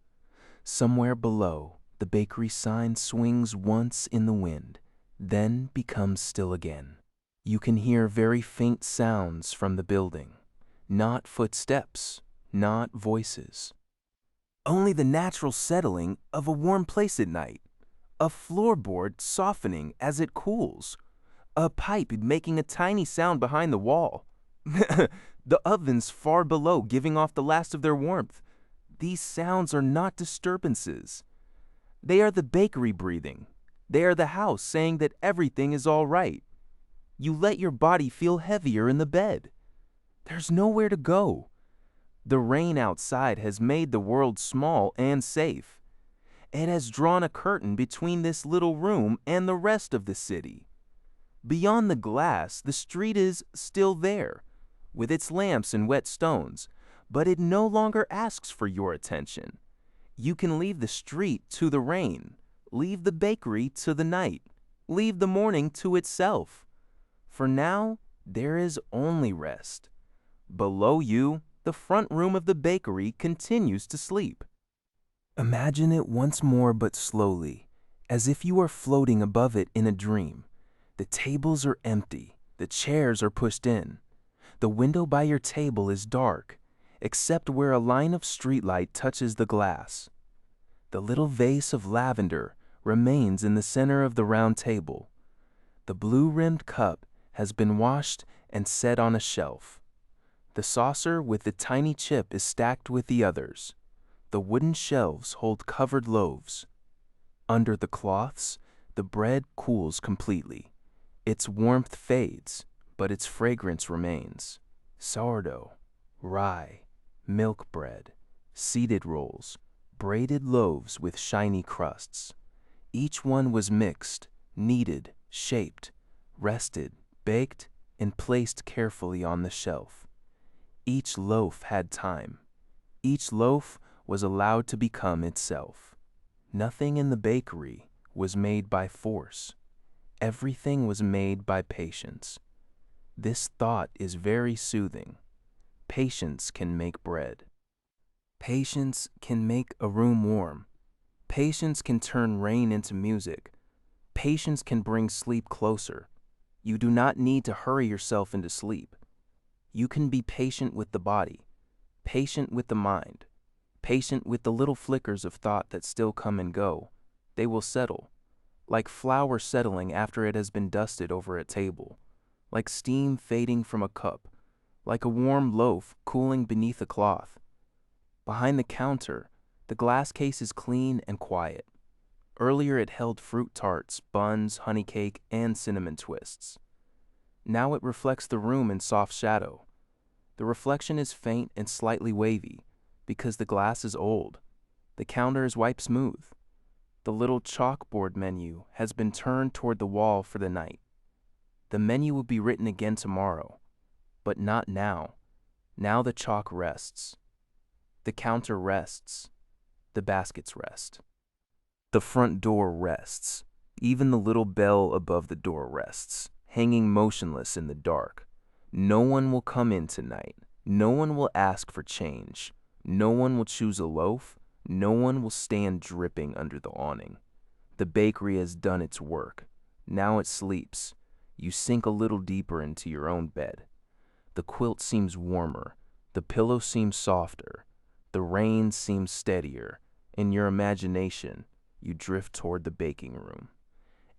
Somewhere below, the bakery sign swings once in the wind, then becomes still again. You can hear very faint sounds from the building, not footsteps, not voices. Only the natural settling of a warm place at night, a floorboard softening as it cools, a pipe making a tiny sound behind the wall, the ovens far below giving off the last of their warmth. These sounds are not disturbances. They are the bakery breathing. They are the house saying that everything is all right. You let your body feel heavier in the bed. There's nowhere to go. The rain outside has made the world small and safe. It has drawn a curtain between this little room and the rest of the city. Beyond the glass, the street is still there, with its lamps and wet stones, but it no longer asks for your attention. You can leave the street to the rain, leave the bakery to the night, leave the morning to itself. For now, there is only rest. Below you, the front room of the bakery continues to sleep. Imagine it once more, but slowly, as if you are floating above it in a dream. The tables are empty, the chairs are pushed in. The window by your table is dark, except where a line of streetlight touches the glass. The little vase of lavender remains in the center of the round table. The blue-rimmed cup has been washed and set on a shelf. The saucer with the tiny chip is stacked with the others. The wooden shelves hold covered loaves. Under the cloths, the bread cools completely. Its warmth fades, but its fragrance remains. Sourdough, rye, milk bread, seeded rolls, braided loaves with shiny crusts. Each one was mixed, kneaded, shaped, rested, baked, and placed carefully on the shelf. Each loaf had time. Each loaf was allowed to become itself. Nothing in the bakery was made by force. Everything was made by patience. This thought is very soothing. Patience can make bread. Patience can make a room warm. Patience can turn rain into music. Patience can bring sleep closer. You do not need to hurry yourself into sleep. You can be patient with the body, patient with the mind, patient with the little flickers of thought that still come and go. They will settle, like flour settling after it has been dusted over a table, like steam fading from a cup, like a warm loaf cooling beneath a cloth. Behind the counter, the glass case is clean and quiet. Earlier it held fruit tarts, buns, honey cake, and cinnamon twists. Now it reflects the room in soft shadow. The reflection is faint and slightly wavy because the glass is old. The counter is wiped smooth. The little chalkboard menu has been turned toward the wall for the night. The menu will be written again tomorrow, but not now. Now the chalk rests. The counter rests. The baskets rest. The front door rests. Even the little bell above the door rests, hanging motionless in the dark. No one will come in tonight. No one will ask for change. No one will choose a loaf. No one will stand dripping under the awning. The bakery has done its work. Now it sleeps. You sink a little deeper into your own bed. The quilt seems warmer. The pillow seems softer. The rain seems steadier. In your imagination, you drift toward the baking room.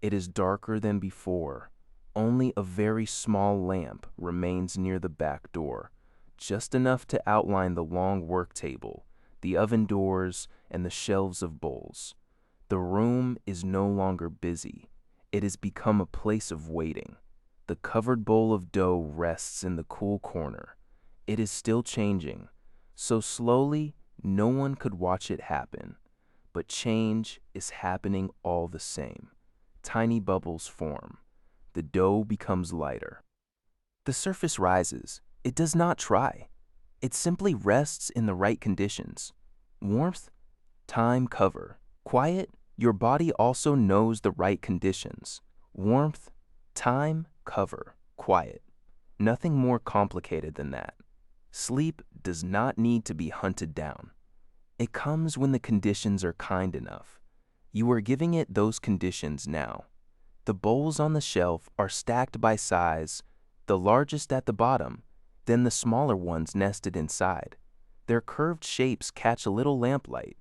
It is darker than before. Only a very small lamp remains near the back door, just enough to outline the long work table, the oven doors, and the shelves of bowls. The room is no longer busy. It has become a place of waiting. The covered bowl of dough rests in the cool corner. It is still changing, so slowly No one could watch it happen, but change is happening all the same. Tiny bubbles form. The dough becomes lighter. The surface rises. It does not try. It simply rests in the right conditions. Warmth, time, cover. Quiet, your body also knows the right conditions. Warmth, time, cover, quiet. Nothing more complicated than that. Sleep does not need to be hunted down. It comes when the conditions are kind enough. You are giving it those conditions now. The bowls on the shelf are stacked by size, the largest at the bottom, then the smaller ones nested inside. Their curved shapes catch a little lamplight.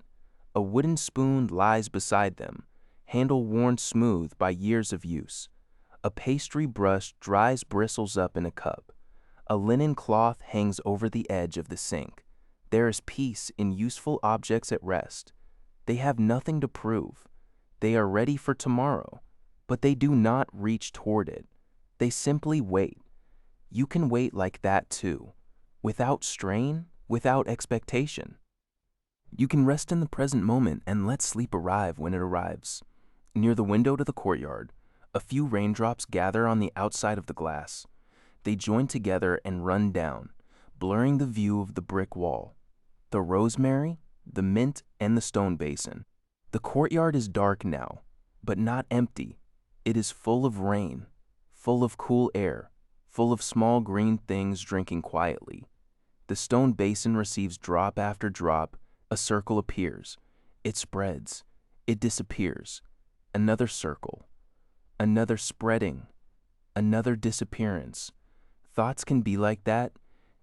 A wooden spoon lies beside them, handle worn smooth by years of use. A pastry brush dries bristles up in a cup. A linen cloth hangs over the edge of the sink. There is peace in useful objects at rest. They have nothing to prove. They are ready for tomorrow, but they do not reach toward it. They simply wait. You can wait like that too, without strain, without expectation. You can rest in the present moment and let sleep arrive when it arrives. Near the window to the courtyard, a few raindrops gather on the outside of the glass. They join together and run down, blurring the view of the brick wall, the rosemary, the mint, and the stone basin. The courtyard is dark now, but not empty. It is full of rain, full of cool air, full of small green things drinking quietly. The stone basin receives drop after drop. A circle appears. It spreads. It disappears. Another circle. Another spreading. Another disappearance. Thoughts can be like that.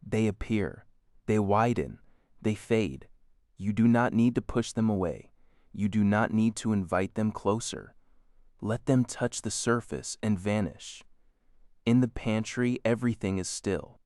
They appear. They widen. They fade. You do not need to push them away. You do not need to invite them closer. Let them touch the surface and vanish. In the pantry, everything is still.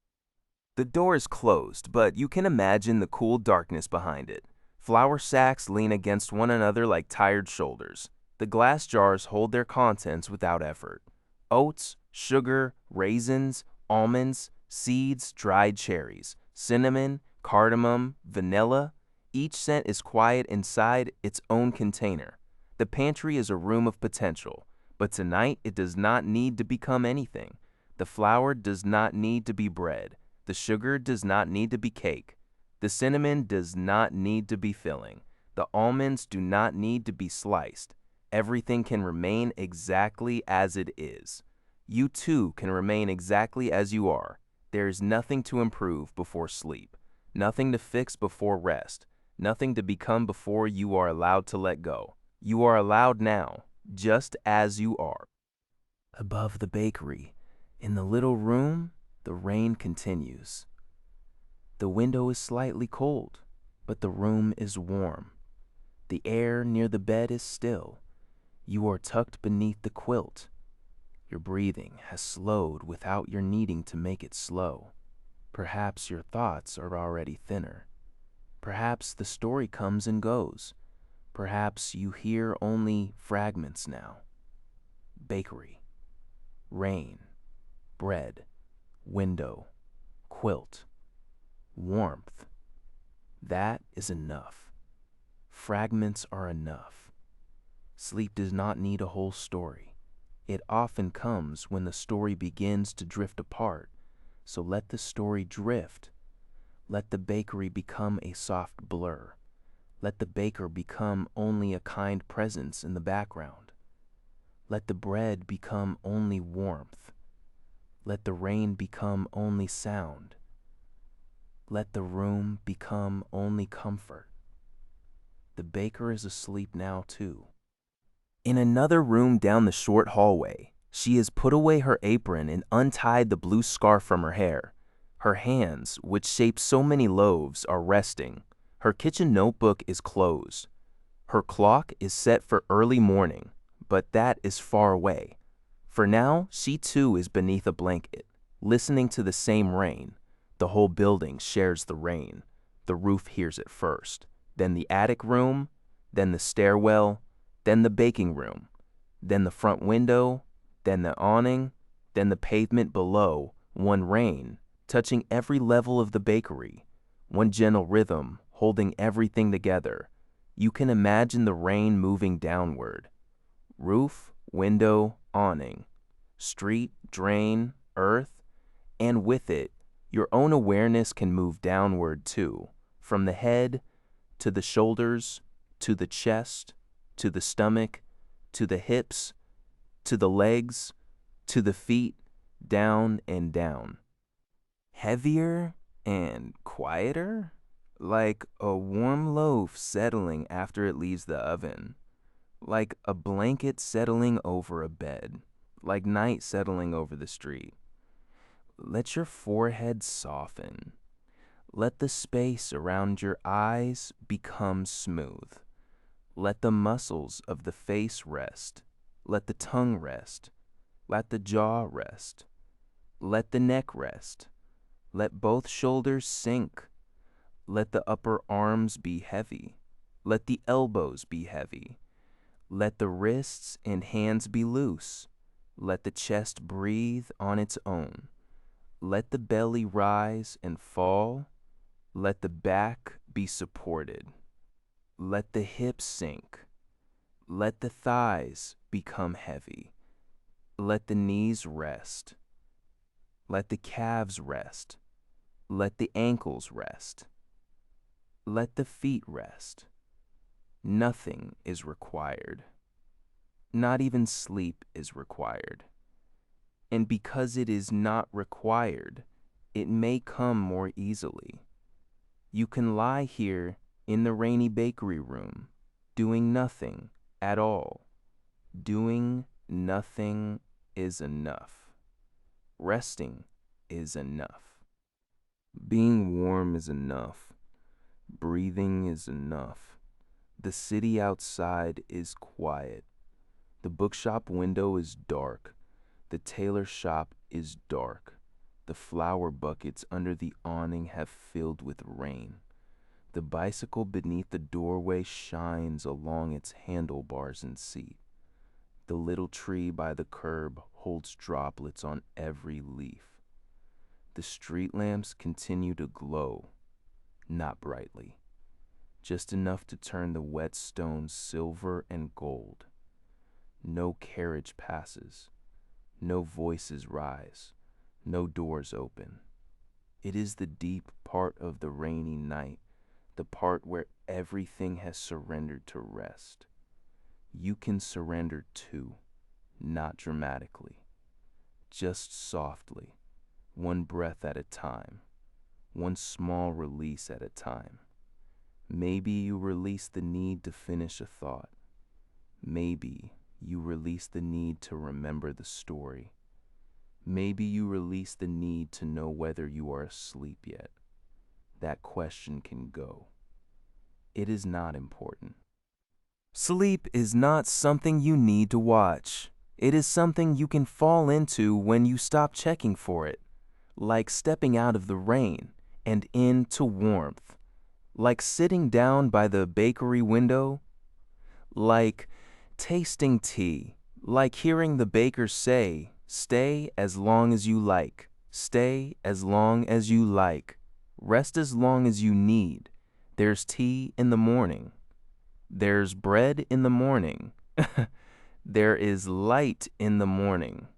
The door is closed, but you can imagine the cool darkness behind it. Flour sacks lean against one another like tired shoulders. The glass jars hold their contents without effort. Oats, sugar, raisins, almonds, seeds, dried cherries, cinnamon, cardamom, vanilla. Each scent is quiet inside its own container. The pantry is a room of potential, but tonight it does not need to become anything. The flour does not need to be bread. The sugar does not need to be cake. The cinnamon does not need to be filling. The almonds do not need to be sliced. Everything can remain exactly as it is. You too can remain exactly as you are. There is nothing to improve before sleep, nothing to fix before rest, nothing to become before you are allowed to let go. You are allowed now, just as you are. Above the bakery, in the little room, the rain continues. The window is slightly cold, but the room is warm. The air near the bed is still. You are tucked beneath the quilt. Your breathing has slowed without your needing to make it slow. Perhaps your thoughts are already thinner. Perhaps the story comes and goes. Perhaps you hear only fragments now. Bakery, rain, bread, window, quilt, warmth. That is enough. Fragments are enough. Sleep does not need a whole story. It often comes when the story begins to drift apart, so let the story drift. Let the bakery become a soft blur. Let the baker become only a kind presence in the background. Let the bread become only warmth. Let the rain become only sound. Let the room become only comfort. The baker is asleep now too. In another room down the short hallway, she has put away her apron and untied the blue scarf from her hair. Her hands, which shape so many loaves, are resting. Her kitchen notebook is closed. Her clock is set for early morning, but that is far away. For now, she too is beneath a blanket, listening to the same rain. The whole building shares the rain. The roof hears it first, then the attic room, then the stairwell, then the baking room, then the front window, then the awning, then the pavement below. One rain, touching every level of the bakery. One gentle rhythm, holding everything together. You can imagine the rain moving downward. Roof, window, awning, street, drain, earth, and with it, your own awareness can move downward too, from the head to the shoulders, to the chest, to the stomach, to the hips, to the legs, to the feet, down and down. Heavier and quieter, like a warm loaf settling after it leaves the oven, like a blanket settling over a bed, like night settling over the street. Let your forehead soften. Let the space around your eyes become smooth. Let the muscles of the face rest. Let the tongue rest. Let the jaw rest. Let the neck rest. Let both shoulders sink. Let the upper arms be heavy. Let the elbows be heavy. Let the wrists and hands be loose. Let the chest breathe on its own. Let the belly rise and fall. Let the back be supported. Let the hips sink. Let the thighs become heavy. Let the knees rest. Let the calves rest. Let the ankles rest. Let the feet rest. Nothing is required. Not even sleep is required. And because it is not required, it may come more easily. You can lie here in the rainy bakery room, doing nothing at all. Doing nothing is enough. Resting is enough. Being warm is enough. Breathing is enough. The city outside is quiet. The bookshop window is dark. The tailor shop is dark. The flower buckets under the awning have filled with rain. The bicycle beneath the doorway shines along its handlebars and seat. The little tree by the curb holds droplets on every leaf. The street lamps continue to glow, not brightly, just enough to turn the wet stones silver and gold. No carriage passes. No voices rise. No doors open. It is the deep part of the rainy night, the part where everything has surrendered to rest. You can surrender too, not dramatically, just softly, one breath at a time, one small release at a time. Maybe you release the need to finish a thought. Maybe you release the need to remember the story. Maybe you release the need to know whether you are asleep yet. That question can go. It is not important. Sleep is not something you need to watch. It is something you can fall into when you stop checking for it, like stepping out of the rain and into warmth, like sitting down by the bakery window, like tasting tea, like hearing the baker say, "Stay as long as you like, stay as long as you like, rest as long as you need. There's tea in the morning. There's bread in the morning. There is light in the morning.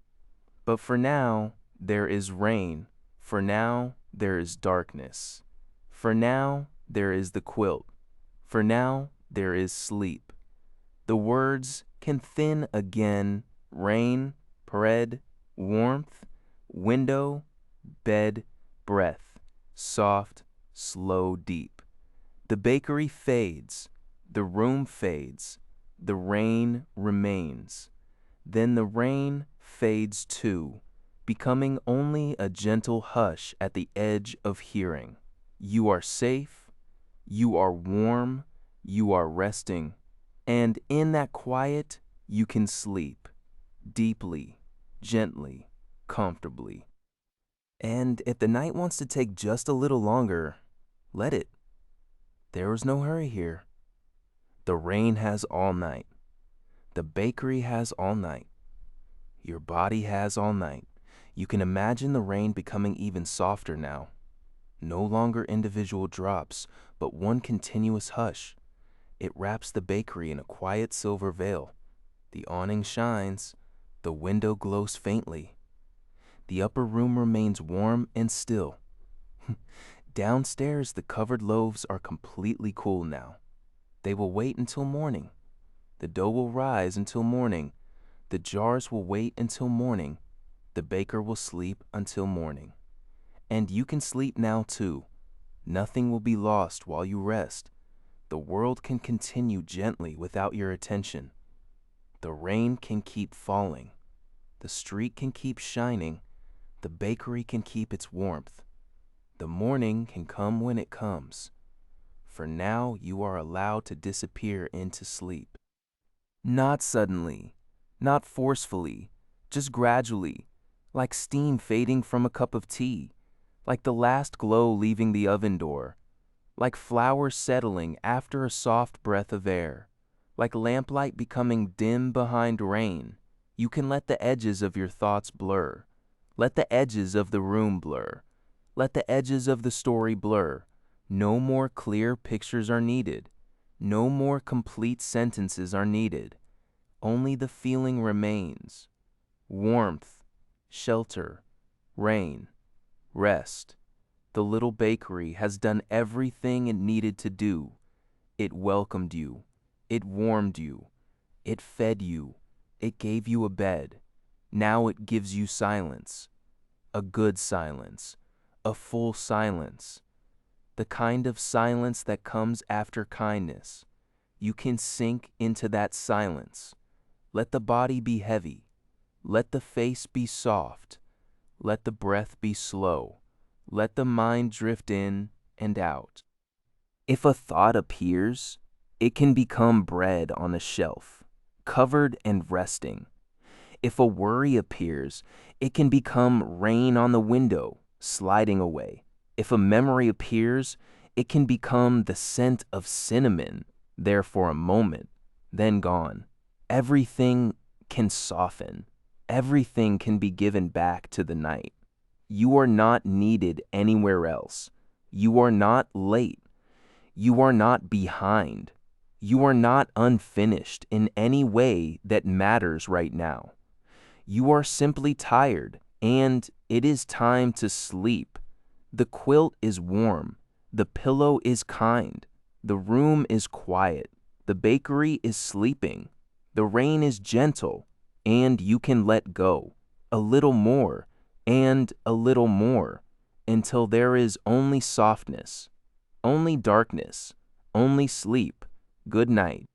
But for now, there is rain. For now, there is darkness. For now, there is the quilt. For now, there is sleep." The words can thin again: rain, bread, warmth, window, bed, breath, soft, slow, deep. The bakery fades, the room fades, the rain remains. Then the rain fades too, becoming only a gentle hush at the edge of hearing. You are safe, you are warm, you are resting. And in that quiet, you can sleep, deeply, gently, comfortably. And if the night wants to take just a little longer, let it. There is no hurry here. The rain has all night. The bakery has all night. Your body has all night. You can imagine the rain becoming even softer now. No longer individual drops, but one continuous hush. It wraps the bakery in a quiet silver veil. The awning shines. The window glows faintly. The upper room remains warm and still. Downstairs, the covered loaves are completely cool now. They will wait until morning. The dough will rise until morning. The jars will wait until morning. The baker will sleep until morning. And you can sleep now too. Nothing will be lost while you rest. The world can continue gently without your attention. The rain can keep falling. The street can keep shining. The bakery can keep its warmth. The morning can come when it comes. For now you are allowed to disappear into sleep. Not suddenly, not forcefully, just gradually, like steam fading from a cup of tea, like the last glow leaving the oven door, like flowers settling after a soft breath of air, like lamplight becoming dim behind rain. You can let the edges of your thoughts blur. Let the edges of the room blur. Let the edges of the story blur. No more clear pictures are needed. No more complete sentences are needed. Only the feeling remains. Warmth, shelter, rain, rest. The little bakery has done everything it needed to do. It welcomed you. It warmed you. It fed you. It gave you a bed. Now it gives you silence. A good silence. A full silence. The kind of silence that comes after kindness. You can sink into that silence. Let the body be heavy. Let the face be soft. Let the breath be slow. Let the mind drift in and out. If a thought appears, it can become bread on a shelf, covered and resting. If a worry appears, it can become rain on the window, sliding away. If a memory appears, it can become the scent of cinnamon, there for a moment, then gone. Everything can soften. Everything can be given back to the night. You are not needed anywhere else. You are not late. You are not behind. You are not unfinished in any way that matters right now. You are simply tired, and it is time to sleep. The quilt is warm. The pillow is kind. The room is quiet. The bakery is sleeping. The rain is gentle, and you can let go. A little more, and a little more, until there is only softness, only darkness, only sleep. Good night.